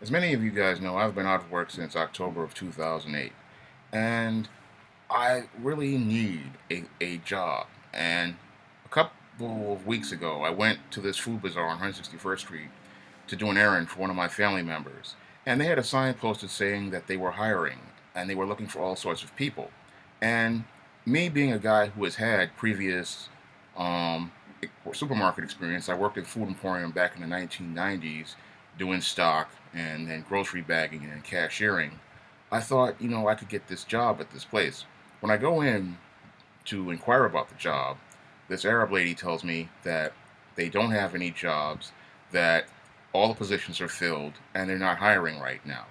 As many of you guys know, I've been out of work since October of 2008, and I really need a job. And a couple of weeks ago, I went to this food bazaar on 161st Street to do an errand for one of my family members, and they had a sign posted saying that they were hiring and they were looking for all sorts of people. And me being a guy who has had previous um, supermarket experience, I worked at Food Emporium back in the 1990s doing stock and then grocery bagging and cashiering. I thought, I could get this job at this place. When I go in to inquire about the job, this Arab lady tells me that they don't have any jobs, that all the positions are filled, and they're not hiring right now.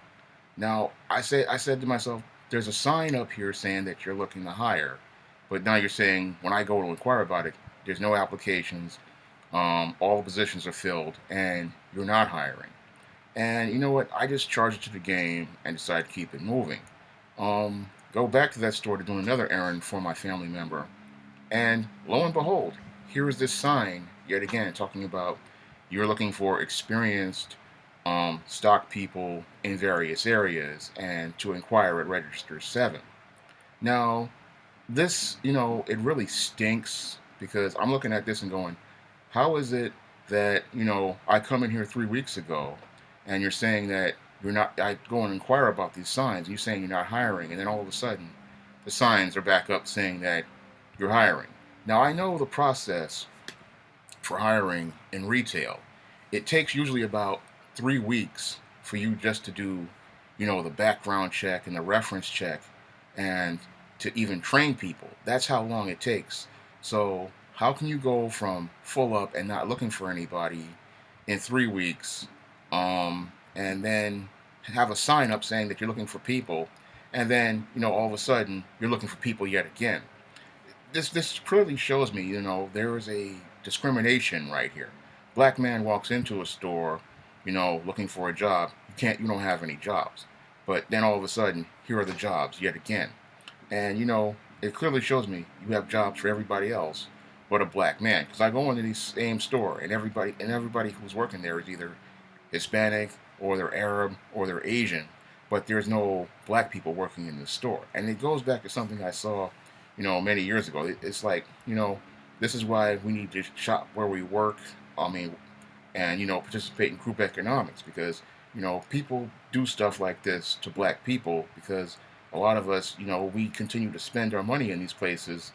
Now, I said to myself, there's a sign up here saying that you're looking to hire, but now you're saying when I go to inquire about it, there's no applications, all the positions are filled, and you're not hiring. And you know what? I just charged it to the game and decided to keep it moving. Go back to that store to do another errand for my family member, and lo and behold, here is this sign yet again talking about you're looking for experienced stock people in various areas and to inquire at Register 7. Now, this, it really stinks because I'm looking at this and going, how is it that, I come in here 3 weeks ago and you're saying that you're not, I go and inquire about these signs, you're saying you're not hiring, and then all of a sudden the signs are back up saying that you're hiring. Now, I know the process for hiring in retail. It takes usually about 3 weeks for you just to do, the background check and the reference check and to even train people. That's how long it takes. So, how can you go from full up and not looking for anybody in 3 weeks, and then have a sign up saying that you're looking for people, and then all of a sudden you're looking for people yet again? This clearly shows me, there is a discrimination right here. Black man walks into a store, looking for a job. You don't have any jobs, but then all of a sudden, here are the jobs yet again, and it clearly shows me you have jobs for everybody else, but a black man. Because I go into the same store, and everybody who's working there is either Hispanic or they're Arab or they're Asian, but there's no black people working in the store. And it goes back to something I saw, many years ago. It's like, this is why we need to shop where we work. I mean, and participate in group economics because people do stuff like this to black people because a lot of us, we continue to spend our money in these places.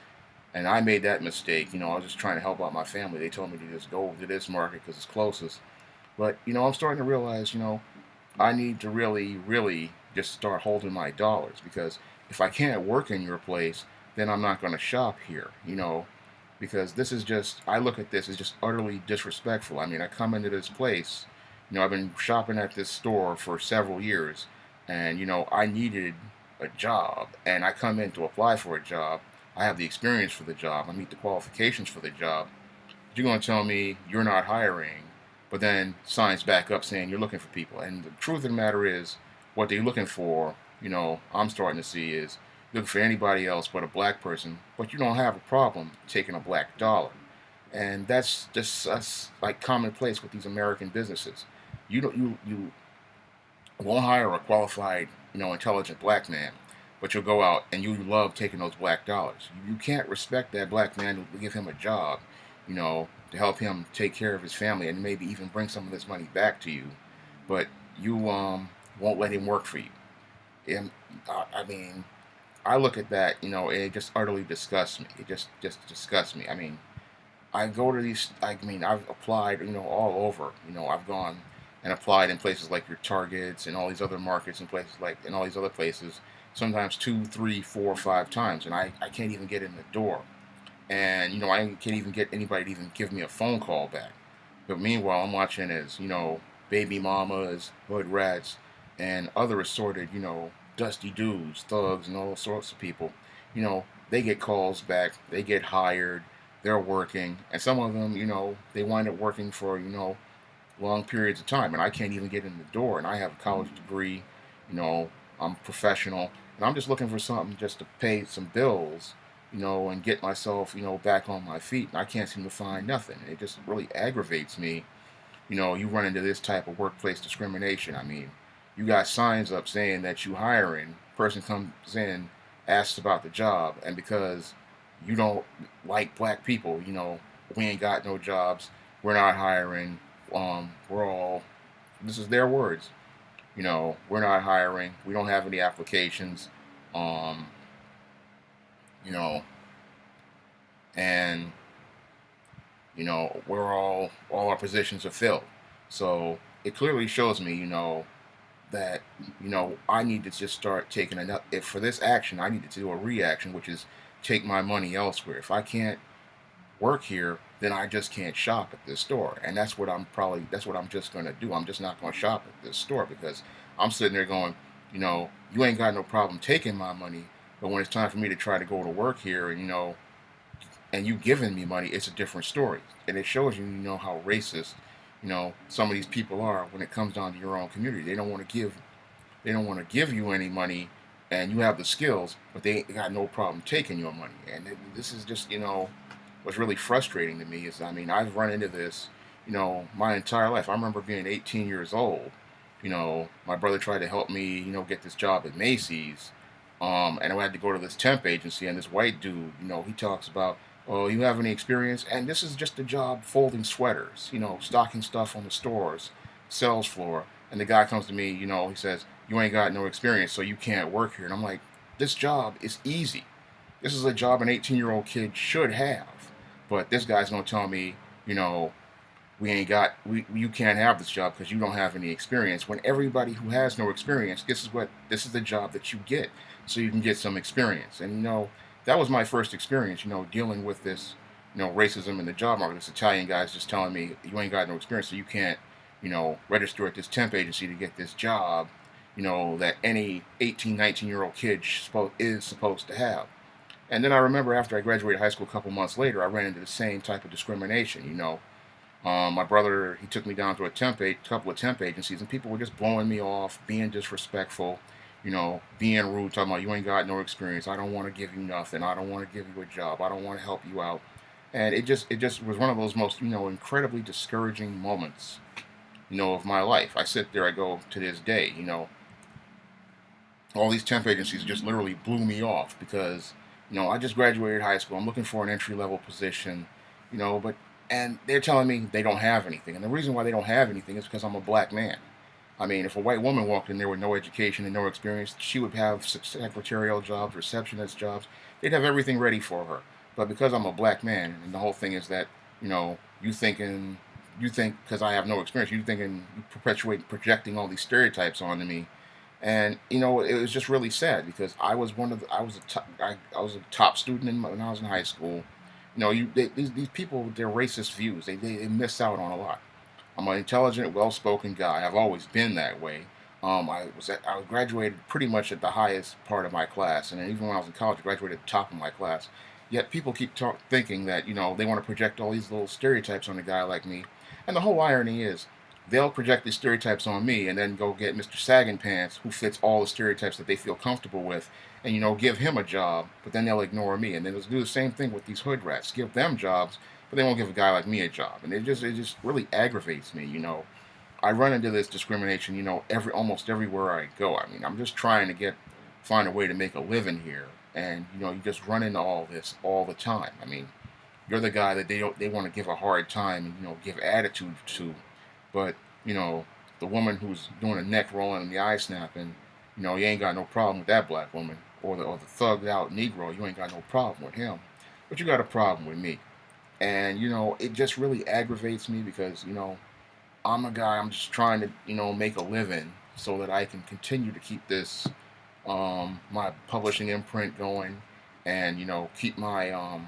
And I made that mistake. I was just trying to help out my family. They told me to just go to this market because it's closest. But I'm starting to realize, I need to really, really just start holding my dollars because if I can't work in your place, then I'm not going to shop here, because this is just, I look at this as just utterly disrespectful. I mean, I come into this place, I've been shopping at this store for several years, and, I needed a job, and I come in to apply for a job. I have the experience for the job, I meet the qualifications for the job. But you're going to tell me you're not hiring, but then signs back up saying you're looking for people. And the truth of the matter is, what they're looking for, I'm starting to see is looking for anybody else but a black person, but you don't have a problem taking a black dollar. And that's just like commonplace with these American businesses. You won't hire a qualified, intelligent black man, but you'll go out and you love taking those black dollars. You can't respect that black man to give him a job, to help him take care of his family and maybe even bring some of this money back to you, but you won't let him work for you. And I mean, I look at that, and it just utterly disgusts me. It just disgusts me. I mean, I go to these. I mean, I've applied, all over. I've gone and applied in places like your Targets and all these other markets and places like and all these other places. Sometimes two, three, 4, 5 times, and I can't even get in the door. And I can't even get anybody to even give me a phone call back. But meanwhile, I'm watching as baby mamas, hood rats, and other assorted dusty dudes, thugs, and all sorts of people. They get calls back, they get hired, they're working, and some of them, they wind up working for long periods of time, and I can't even get in the door. And I have a college degree, I'm professional, and I'm just looking for something just to pay some bills, and get myself, back on my feet. And I can't seem to find nothing. It just really aggravates me. You run into this type of workplace discrimination. I mean, you got signs up saying that you hiring. Person comes in, asks about the job, and because you don't like black people, we ain't got no jobs. We're not hiring. We're all. This is their words. We're not hiring. We don't have any applications. Um, you know, and we're all our positions are filled. So it clearly shows me, that I need to just start taking enough. If for this action, I need to do a reaction, which is take my money elsewhere. If I can't work here, then I just can't shop at this store, and that's what I'm just gonna do. I'm just not gonna shop at this store because I'm sitting there going, you ain't got no problem taking my money, but when it's time for me to try to go to work here, and you giving me money, it's a different story, and it shows you, how racist, some of these people are when it comes down to your own community. They don't want to give you any money, and you have the skills, but they got no problem taking your money. And this is just, what's really frustrating to me is, I've run into this, my entire life. I remember being 18 years old. My brother tried to help me, get this job at Macy's, and I had to go to this temp agency, and this white dude, he talks about, oh, you have any experience? And this is just a job folding sweaters, stocking stuff on the stores, sales floor. And the guy comes to me, he says, you ain't got no experience, so you can't work here. And I'm like, this job is easy. This is a job an 18-year-old kid should have. But this guy's going to tell me, you know, you can't have this job because you don't have any experience. When everybody who has no experience, this is the job that you get, so you can get some experience. And that was my first experience, dealing with this, racism in the job market. This Italian guy's just telling me you ain't got no experience, so you can't, register at this temp agency to get this job, that any 18, 19-year-old kid is supposed to have. And then I remember after I graduated high school a couple months later, I ran into the same type of discrimination. My brother, he took me down to a couple of temp agencies, and people were just blowing me off, being disrespectful, being rude, talking about you ain't got no experience. I don't want to give you nothing. I don't want to give you a job. I don't want to help you out. And it just was one of those most, incredibly discouraging moments, of my life. I sit there, I go to this day, all these temp agencies just literally blew me off because, I just graduated high school. I'm looking for an entry level position, and they're telling me they don't have anything. And the reason why they don't have anything is because I'm a black man. I mean, if a white woman walked in there with no education and no experience, she would have secretarial jobs, receptionist jobs. They'd have everything ready for her. But because I'm a black man, and the whole thing is that, you think because I have no experience, you perpetuate projecting all these stereotypes onto me. And it was just really sad because I was a top student when I was in high school. These people with their racist views, they miss out on a lot. I'm an intelligent, well-spoken guy. I've always been that way. I graduated pretty much at the highest part of my class, and even when I was in college, I graduated at the top of my class. Yet people keep thinking that they want to project all these little stereotypes on a guy like me, and the whole irony is they'll project these stereotypes on me and then go get Mr. Sagging Pants, who fits all the stereotypes that they feel comfortable with, and give him a job, but then they'll ignore me, and then they'll do the same thing with these hood rats, give them jobs, but they won't give a guy like me a job, and it just really aggravates me. I run into this discrimination, almost everywhere I go. I mean, I'm just trying to find a way to make a living here, and you just run into all this all the time. I mean, you're the guy that they want to give a hard time and give attitude to, but the woman who's doing a neck rolling and the eye snapping, you ain't got no problem with that black woman, or the thugged out Negro, you ain't got no problem with him, but you got a problem with me. And it just really aggravates me because I'm a guy. I'm just trying to make a living so that I can continue to keep this my publishing imprint going, and keep my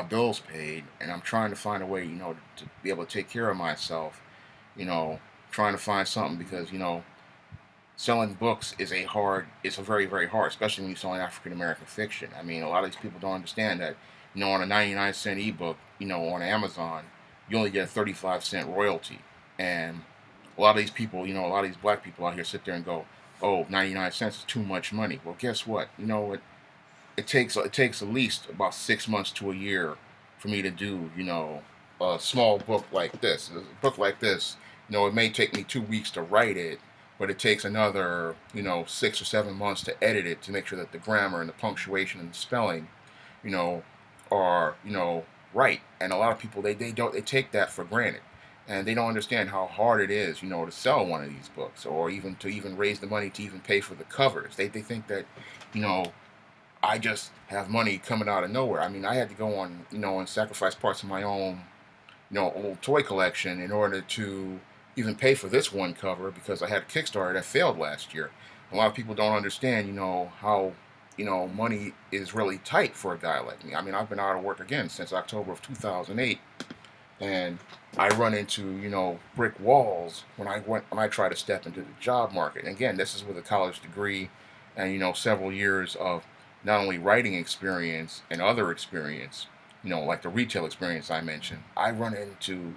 bills paid. And I'm trying to find a way to be able to take care of myself. Trying to find something because selling books it's a very, very hard, especially when you're selling African American fiction. I mean, a lot of these people don't understand that, on a 99-cent ebook, on Amazon, you only get a 35-cent royalty. And a lot of these people, a lot of these black people out here sit there and go, oh, 99 cents is too much money. Well, guess what? It takes at least about 6 months to a year for me to do, a small book like this. A book like this, it may take me 2 weeks to write it, but it takes another 6 or 7 months to edit it to make sure that the grammar and the punctuation and the spelling you know are right. And a lot of people they take that for granted, and they don't understand how hard it is to sell one of these books, or even to even raise the money to even pay for the covers. They think that you know I just have money coming out of nowhere. I mean, I had to go on and sacrifice parts of my own old toy collection in order to even pay for this one cover, because I had a Kickstarter that failed last year. A lot of people don't understand, how money is really tight for a guy like me. I mean, I've been out of work again since October of 2008, and I run into brick walls when I try to step into the job market. And again, this is with a college degree and several years of not only writing experience and other experience, like the retail experience I mentioned. I run into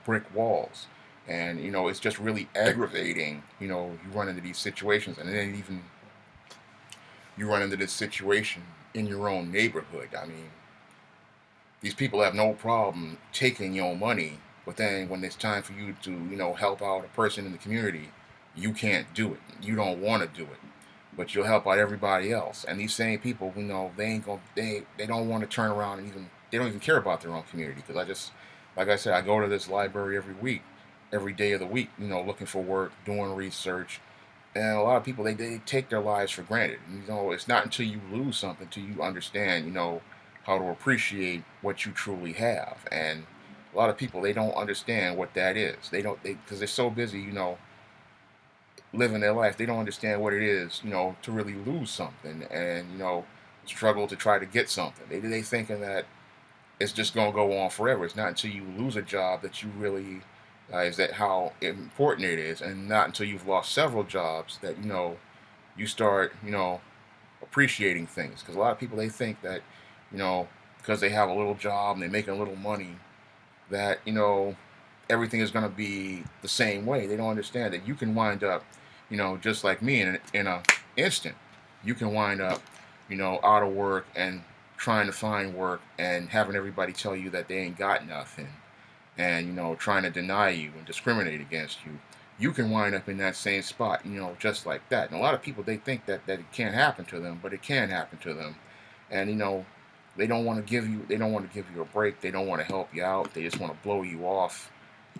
brick walls, and it's just really aggravating. You run into these situations, and then even you run into this situation in your own neighborhood. I mean, these people have no problem taking your money, but then when it's time for you to, help out a person in the community, you can't do it. You don't want to do it, but you'll help out everybody else. And these same people, they ain't gonna, they don't want to turn around and they don't even care about their own community. Because like I said, I go to this library every week, every day of the week, looking for work, doing research. And a lot of people, they take their lives for granted. It's not until you lose something till you understand, how to appreciate what you truly have. And a lot of people, they don't understand what that is. Because they're so busy, living their life, they don't understand what it is, to really lose something and, struggle to try to get something. They thinking that it's just going to go on forever. It's not until you lose a job that you really realize that how important it is, and not until you've lost several jobs that, you start, appreciating things. Because a lot of people, they think that, because they have a little job and they're making a little money, that, everything is going to be the same way. They don't understand that you can wind up, just like me in a instant. You can wind up, out of work and trying to find work and having everybody tell you that they ain't got nothing, and trying to deny you and discriminate against you. You can wind up in that same spot, just like that. And a lot of people, they think that it can't happen to them, but it can happen to them. And they don't want to give you a break. They don't want to help you out. They just want to blow you off.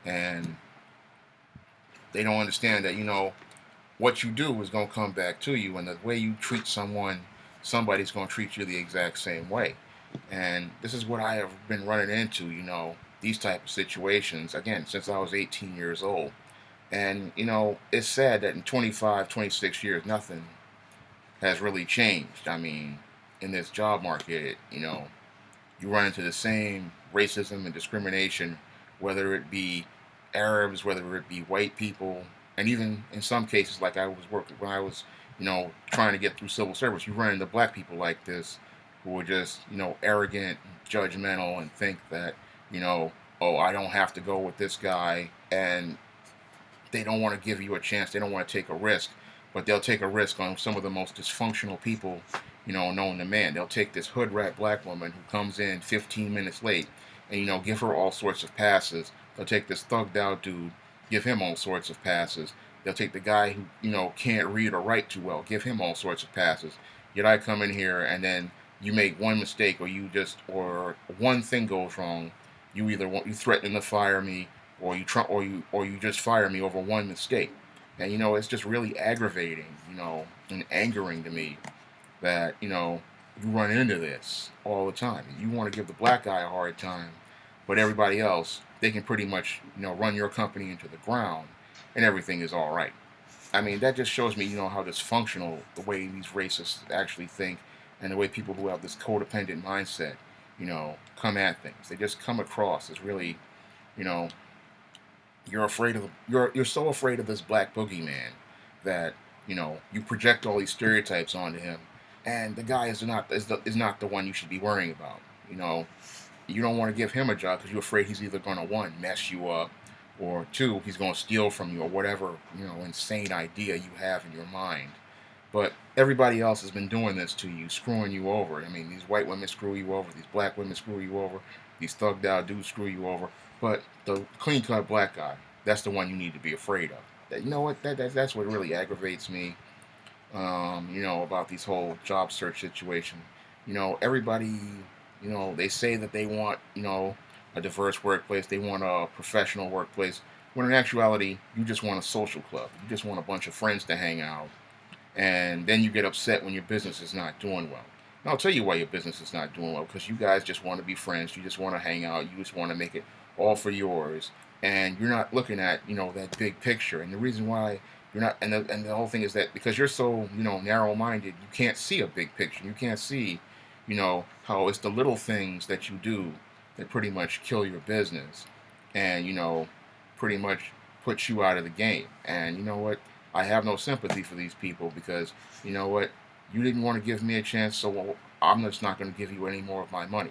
And they don't understand that what you do is going to come back to you, and the way you treat someone, somebody's going to treat you the exact same way. And this is what I have been running into, these type of situations, again, since I was 18 years old. And it's sad that in 25, 26 years, nothing has really changed. I mean, in this job market, you run into the same racism and discrimination, whether it be Arabs, whether it be white people, and even in some cases, like I was working when I was, trying to get through civil service, you run into black people like this who are just, arrogant, judgmental, and think that, oh, I don't have to go with this guy, and they don't want to give you a chance. They don't want to take a risk, but they'll take a risk on some of the most dysfunctional people, known to man. They'll take this hood rat black woman who comes in 15 minutes late and, give her all sorts of passes. They'll take this thugged out dude, give him all sorts of passes. They'll take the guy who, can't read or write too well, give him all sorts of passes. Yet I come in here and then you make one mistake, or one thing goes wrong. You threaten to fire me, or you just fire me over one mistake. And it's just really aggravating, and angering to me that you run into this all the time. You want to give the black guy a hard time, but everybody else, they can pretty much run your company into the ground, and everything is all right. I mean, that just shows me how dysfunctional the way these racists actually think, and the way people who have this codependent mindset, come at things. They just come across as really, you're so afraid of this black boogeyman that you project all these stereotypes onto him, and the guy is not the one you should be worrying about. You don't want to give him a job because you're afraid he's either going to, one, mess you up, or two, he's going to steal from you, or whatever insane idea you have in your mind. But everybody else has been doing this to you, screwing you over. I mean, these white women screw you over, these black women screw you over, these thugged out dudes screw you over. But the clean cut black guy, that's the one you need to be afraid of. you know what, that's what really aggravates me. About these whole job search situation. Everybody, they say that they want, a diverse workplace. They want a professional workplace. When in actuality, you just want a social club. You just want a bunch of friends to hang out, and then you get upset when your business is not doing well. And I'll tell you why your business is not doing well, because you guys just want to be friends. You just want to hang out. You just want to make it all for yours, and you're not looking at that big picture. And the reason why you're not, and the whole thing is that because you're so narrow-minded, you can't see a big picture. You can't see, how it's the little things that you do that pretty much kill your business, and pretty much put you out of the game. And you know what? I have no sympathy for these people, because you know what? You didn't want to give me a chance, so I'm just not going to give you any more of my money.